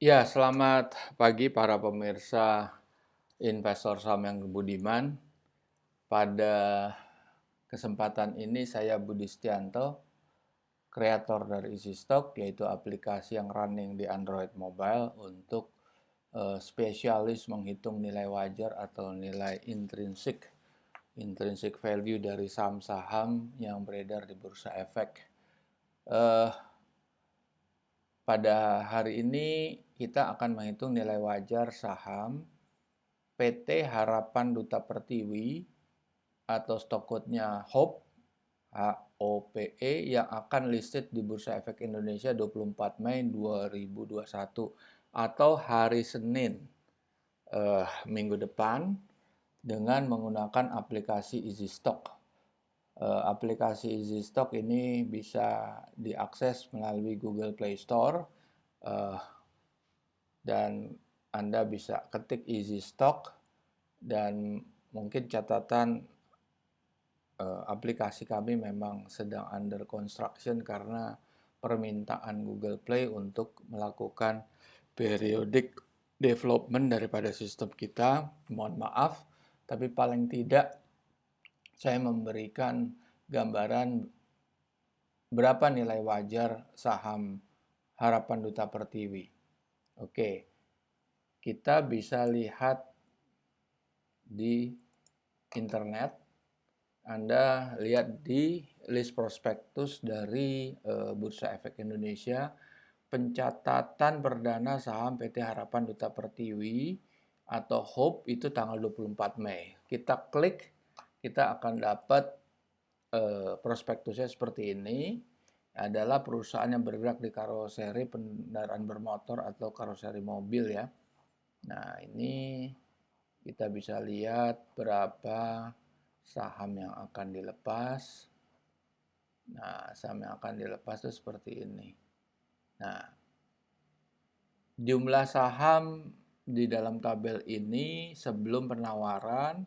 Ya, selamat pagi para pemirsa investor saham yang budiman. Pada kesempatan ini saya Budi Setianto, kreator dari Easy Stock, yaitu aplikasi yang running di Android mobile untuk spesialis menghitung nilai wajar atau nilai intrinsic value dari saham-saham yang beredar di bursa efek. Eh, Pada hari ini kita akan menghitung nilai wajar saham PT Harapan Duta Pertiwi atau stock code-nya HOPE, HOPE, yang akan listed di Bursa Efek Indonesia 24 Mei 2021 atau hari Senin minggu depan dengan menggunakan aplikasi Easy Stock. Aplikasi Easy Stock ini bisa diakses melalui Google Play Store dan Anda bisa ketik Easy Stock, dan mungkin catatan aplikasi kami memang sedang under construction karena permintaan Google Play untuk melakukan periodic development daripada sistem kita. Mohon maaf, tapi paling tidak saya memberikan gambaran berapa nilai wajar saham Harapan Duta Pertiwi. Oke, kita bisa lihat di internet. Anda lihat di list prospektus dari Bursa Efek Indonesia, pencatatan perdana saham PT Harapan Duta Pertiwi atau HOPE itu tanggal 24 Mei. Kita klik, kita akan dapat prospektusnya seperti ini. Adalah perusahaan yang bergerak di karoseri kendaraan bermotor atau karoseri mobil ya. Nah, ini kita bisa lihat berapa saham yang akan dilepas. Nah, saham yang akan dilepas itu seperti ini. Nah, jumlah saham di dalam tabel ini sebelum penawaran,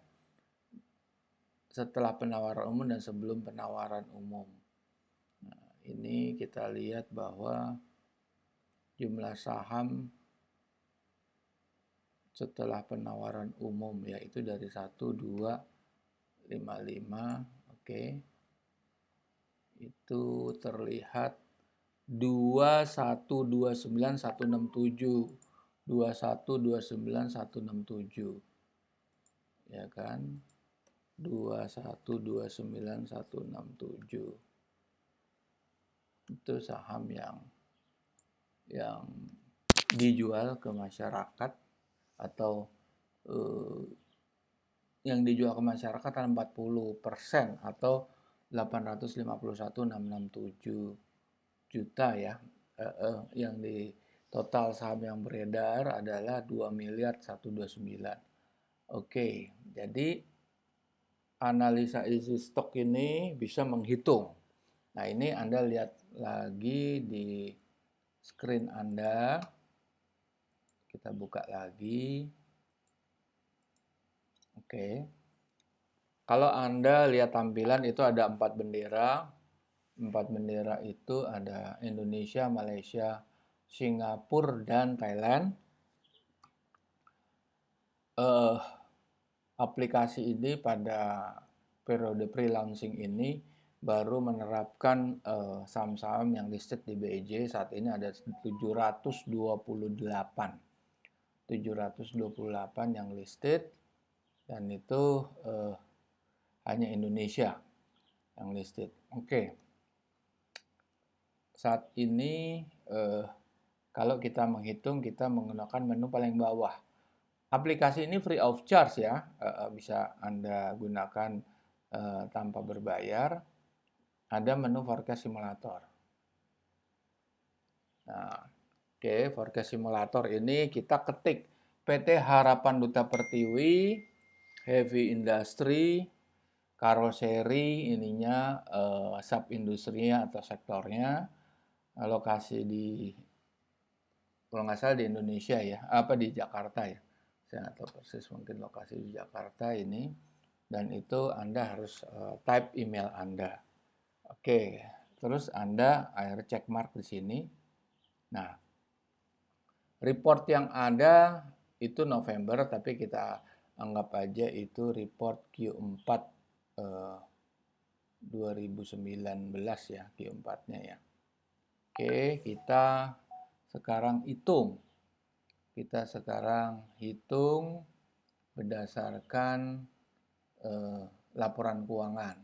setelah penawaran umum, dan sebelum penawaran umum. Nah, ini kita lihat bahwa jumlah saham setelah penawaran umum yaitu dari 1, 2, 5, 5, oke. Itu terlihat 2129167, 2129167, ya kan, 2129167 itu saham yang dijual ke masyarakat atau yang dijual ke masyarakat 40% atau 851.667 juta ya. Yang di total saham yang beredar adalah 2.129. Oke, jadi analisa Easy Stock ini bisa menghitung. Nah, ini Anda lihat lagi di screen Anda. Kita buka lagi. Oke. Kalau Anda lihat tampilan itu ada 4 bendera. 4 bendera itu ada Indonesia, Malaysia, Singapura, dan Thailand. Aplikasi ini pada periode pre-launching ini baru menerapkan saham-saham yang listed di BEJ. Saat ini ada 728 yang listed, dan itu hanya Indonesia yang listed. Oke. Saat ini kalau kita menghitung, kita menggunakan menu paling bawah. Aplikasi ini free of charge ya, bisa Anda gunakan tanpa berbayar. Ada menu forecast simulator. Nah, oke, forecast simulator ini kita ketik PT Harapan Duta Pertiwi, Heavy Industry, karoseri ininya, sub industrinya atau sektornya, lokasi di, kalau nggak salah di Indonesia ya, apa di Jakarta ya, saya nggak tahu persis, mungkin lokasi di Jakarta ini, dan itu Anda harus type email Anda. Oke, terus Anda akhirnya check mark di sini. Nah, Report yang ada itu November, tapi kita anggap aja itu report Q4 2019 ya, Q4-nya ya. Oke, kita sekarang hitung. Kita sekarang hitung berdasarkan laporan keuangan.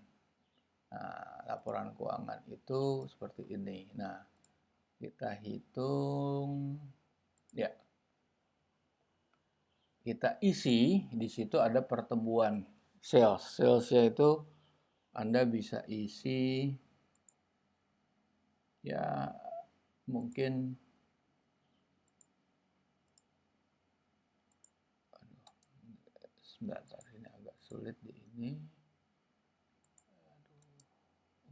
Nah, laporan keuangan itu seperti ini. Nah, kita hitung ya. Kita isi, di situ ada pertumbuhan sales. Salesnya itu Anda bisa isi ya mungkin sebentar, ini agak sulit di ini.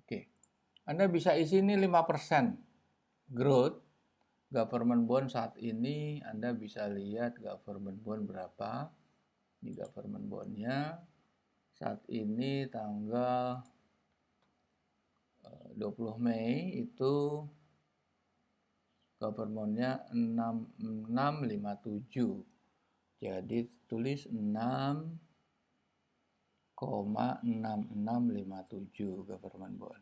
Oke. Anda bisa isi ini 5% growth. Government bond saat ini Anda bisa lihat government bond berapa. Ini government bondnya saat ini tanggal 20 Mei itu governmentnya 6657. Jadi tulis 6,6657 government bond.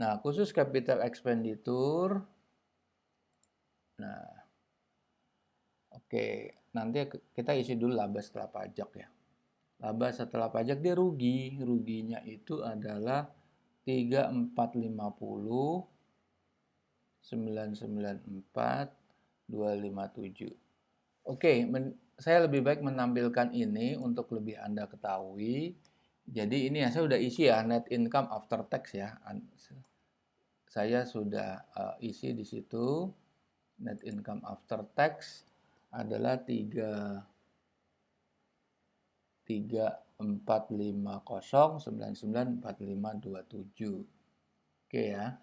Nah, khusus capital expenditure. Nah, oke, nanti kita isi dulu laba setelah pajak ya. Laba setelah pajak dia rugi. Ruginya itu adalah 3450 994 257. Oke, saya lebih baik menampilkan ini untuk lebih Anda ketahui. Jadi ini ya saya sudah isi ya net income after tax ya. Saya sudah isi di situ net income after tax adalah 3450994527. Oke ya.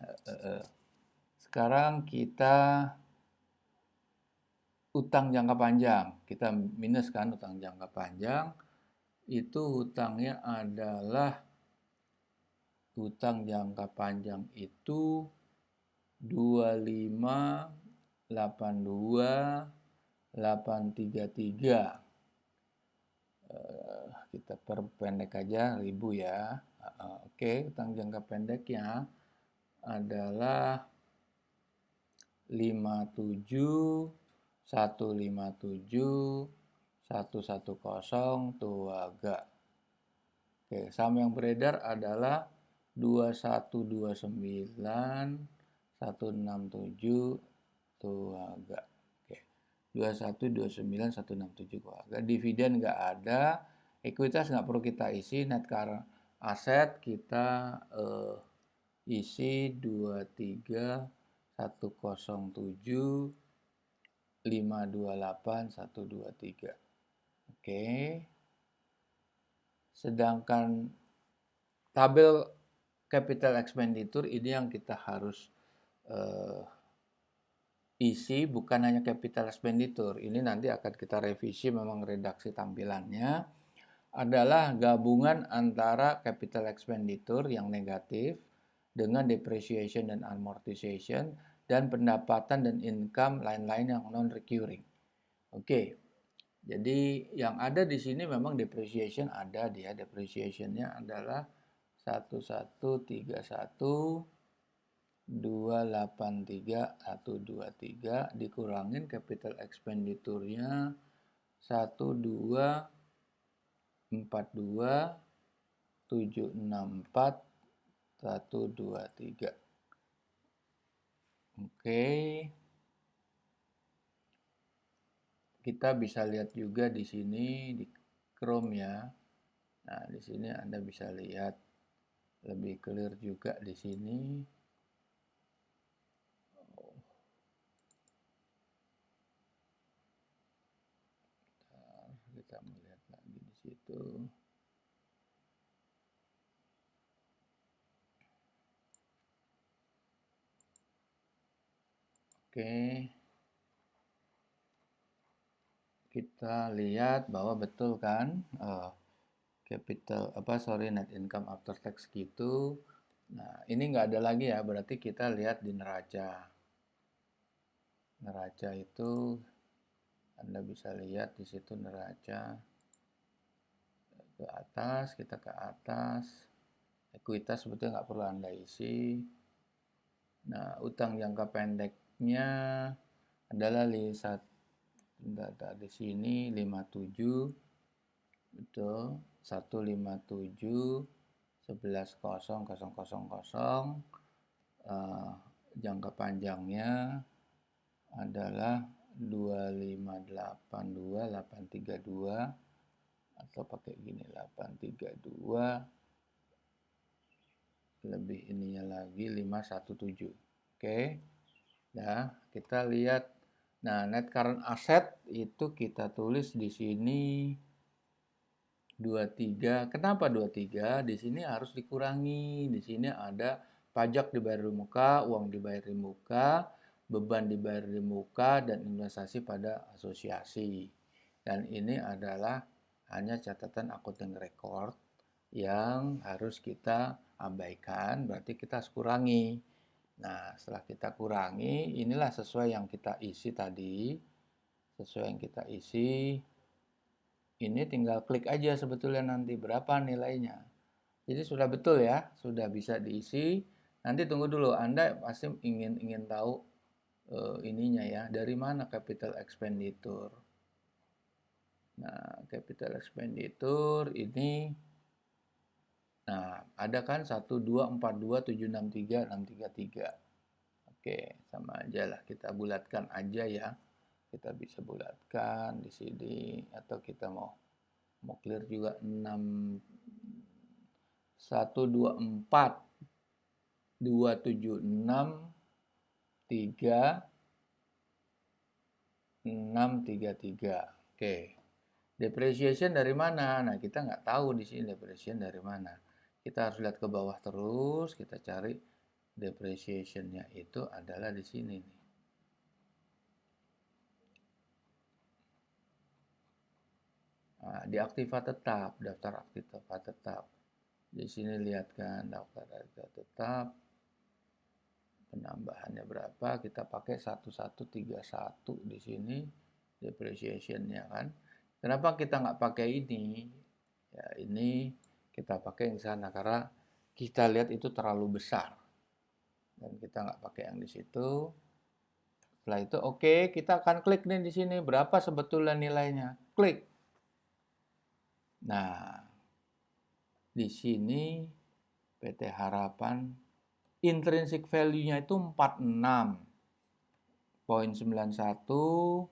Sekarang kita utang jangka panjang. Kita minus kan utang jangka panjang. Itu hutangnya adalah hutang jangka panjang itu 2582833. Kita perpendek aja 1000 ya. Oke, hutang jangka pendeknya adalah 57157 110 Tuaga. Oke, saham yang beredar adalah 2129167 Tuaga. Oke. 2129167 Tuaga. Dividen nggak ada, ekuitas nggak perlu kita isi, net current asset kita isi 23107 528 123. Oke. Sedangkan tabel capital expenditure ini yang kita harus isi, bukan hanya capital expenditure. Ini nanti akan kita revisi memang redaksi tampilannya. Adalah gabungan antara capital expenditure yang negatif dengan depreciation dan amortization dan pendapatan dan income lain-lain yang non-recurring. Oke. Jadi yang ada di sini memang depreciation ada dia. Depreciation-nya adalah 113.283.123 dikurangin capital expenditure-nya 1242764 123. Oke. Kita bisa lihat juga di sini di Chrome ya. Nah, di sini Anda bisa lihat lebih clear juga di sini. Kita melihat lagi di situ. Oke. Kita lihat bahwa betul kan net income after tax gitu. Nah, ini nggak ada lagi ya, berarti kita lihat di neraca. Neraca itu Anda bisa lihat di situ neraca ke atas, kita ke atas. Ekuitas sebetulnya nggak perlu Anda isi. Nah, utang jangka pendeknya adalah data di sini 57, betul, 157 11.0000. Jangka panjangnya adalah 2582832, atau pakai gini 832 lebih ininya lagi 517. Oke. Ya, kita lihat. Nah, net current asset itu kita tulis di sini 23. Kenapa 23? Di sini harus dikurangi. Di sini ada pajak dibayar di muka, uang dibayar di muka, beban dibayar di muka, dan investasi pada asosiasi. Dan ini adalah hanya catatan accounting record yang harus kita abaikan, berarti kita harus kurangi. Nah, setelah kita kurangi, inilah sesuai yang kita isi tadi. Sesuai yang kita isi, ini tinggal klik aja sebetulnya nanti berapa nilainya. Jadi sudah betul ya, sudah bisa diisi. Nanti tunggu dulu, Anda pasti ingin tahu ininya ya, dari mana capital expenditure. Nah, capital expenditure ini, nah ada kan 1, 2, 4, 2, 7, 6, 3, 6, 3, 3. Oke, sama aja lah, kita bulatkan aja ya. Kita bisa bulatkan di sini, atau kita mau clear juga 6, 1, 2, 4, 2, 7, 6, 3, 6, 3, 3. Oke. Depreciation dari mana? Nah, kita nggak tahu di sini depreciation dari mana. Kita harus lihat ke bawah terus, kita cari depreciation-nya itu adalah di sini nih. Nah, di aktiva tetap, daftar aktiva tetap. Di sini lihat kan daftar aktiva tetap. Penambahannya berapa? Kita pakai 1131 di sini depreciation-nya kan. Kenapa kita nggak pakai ini? Ya, ini kita pakai yang sana karena kita lihat itu terlalu besar. Dan kita nggak pakai yang di situ. Setelah itu oke, kita akan klik nih di sini berapa sebetulnya nilainya. Klik. Nah, di sini PT Harapan intrinsic value-nya itu 46,91,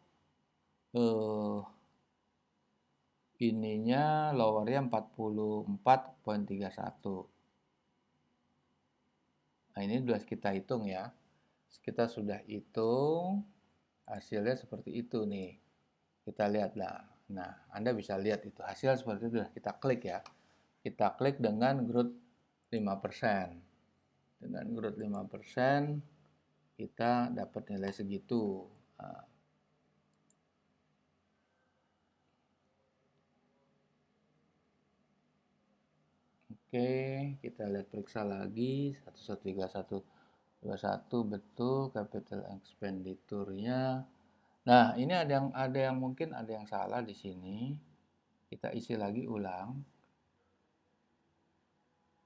ininya lowernya 44,31. Nah, ini sudah kita hitung ya. Kita sudah hitung hasilnya seperti itu nih. Kita lihat lah. Nah, Anda bisa lihat itu hasil seperti itu. Kita klik ya. Kita klik dengan growth 5%. Dengan growth 5%, kita dapat nilai segitu. Nah, oke, kita lihat periksa lagi 113121 betul capital expenditure-nya. Nah, ini ada yang mungkin ada yang salah di sini. Kita isi lagi ulang.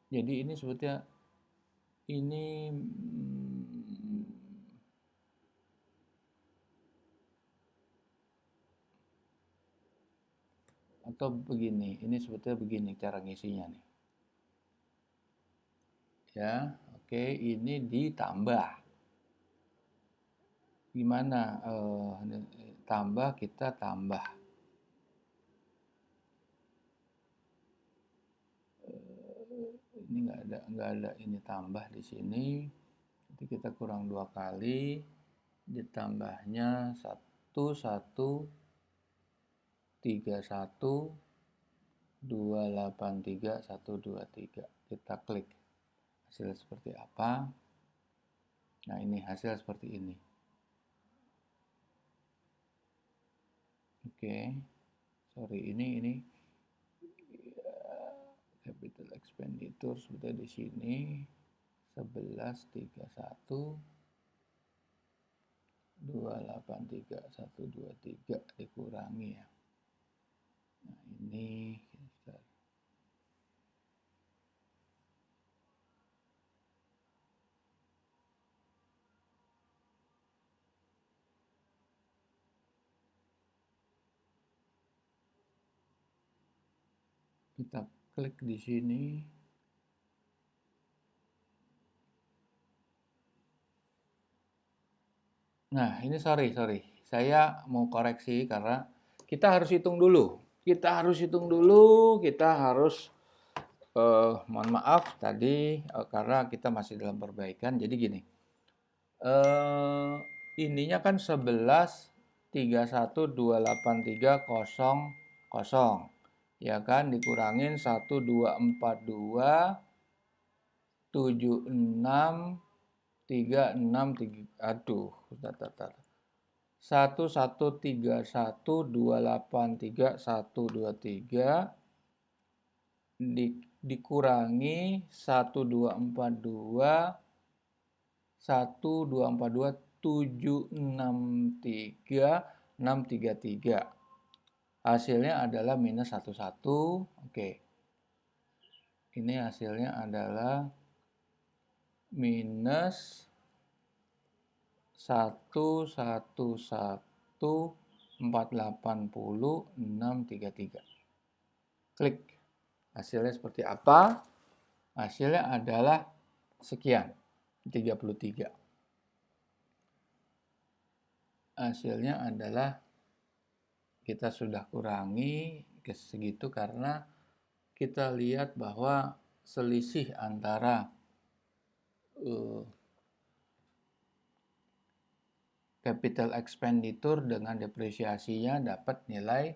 Jadi ini sebetulnya ini atau begini, ini sebetulnya begini cara ngisinya nih. Ya, oke, ini ditambah. Gimana? Tambah, kita tambah. Ini nggak ada ini tambah di sini. Jadi kita kurang 2 kali, ditambahnya 1131283123. Kita klik hasil seperti apa. Nah, ini hasil seperti ini. Oke, sorry, ini capital expenditure sudah di sini 1131 283,123 dikurangi ya. Nah, ini kita klik di sini. Nah, ini sorry. Saya mau koreksi karena kita harus hitung dulu. Kita harus mohon maaf tadi karena kita masih dalam perbaikan. Jadi gini, ininya kan 11,31,28,3,00 ya kan, dikurangin 1,2,4,2,7,6,3,6,3, aduh, 1,131,2,8,3,1,2,3 dikurangi 1,2,4,2,7,6,3,6,3,3. Hasilnya adalah minus 1,1. Oke. Ini hasilnya adalah minus 1,1,1,4,80,6,3,3. Klik. Hasilnya seperti apa? Hasilnya adalah sekian, 33. Hasilnya adalah kita sudah kurangi ke segitu karena kita lihat bahwa selisih antara capital expenditure dengan depresiasinya dapat nilai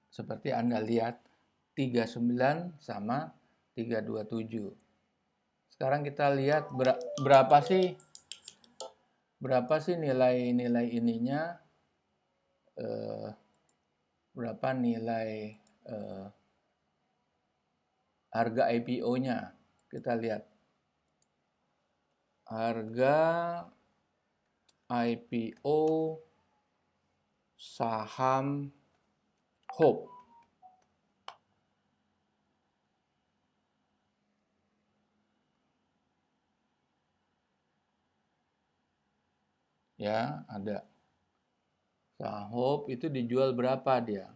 seperti Anda lihat 39 sama 327. Sekarang kita lihat berapa sih nilai ininya, berapa nilai harga IPO-nya. Kita lihat harga IPO saham Hope. Ya, ada. Saham Hope itu dijual berapa dia?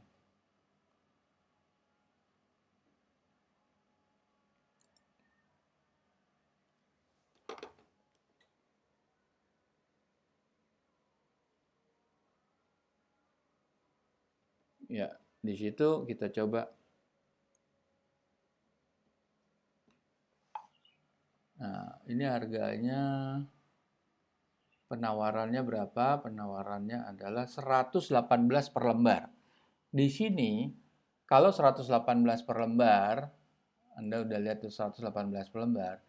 Ya, di situ kita coba. Nah, ini harganya, penawarannya berapa? Penawarannya adalah 118 per lembar. Di sini, kalau 118 per lembar, Anda udah lihat tuh 118 per lembar,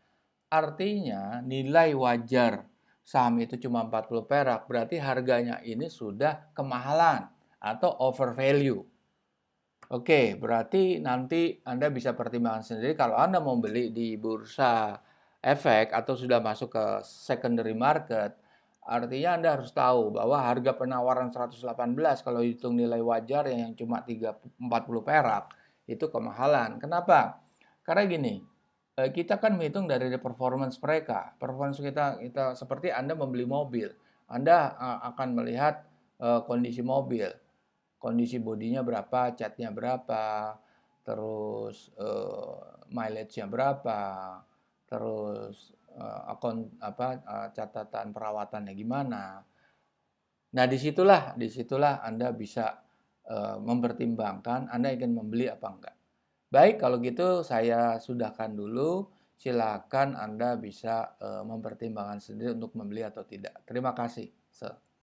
artinya nilai wajar saham itu cuma 40 perak, berarti harganya ini sudah kemahalan atau over value. Oke, berarti nanti Anda bisa pertimbangkan sendiri kalau Anda mau beli di bursa efek atau sudah masuk ke secondary market, artinya Anda harus tahu bahwa harga penawaran 118 kalau hitung nilai wajar yang cuma 40 perak itu kemahalan. Kenapa? Karena gini, kita kan menghitung dari performance mereka. Performance kita seperti Anda membeli mobil. Anda akan melihat kondisi mobil. Kondisi bodinya berapa, catnya berapa, terus mileage-nya berapa, terus catatan perawatannya gimana. Nah, disitulah Anda bisa mempertimbangkan Anda ingin membeli apa enggak. Baik, kalau gitu saya sudahkan dulu. Silakan Anda bisa mempertimbangkan sendiri untuk membeli atau tidak. Terima kasih.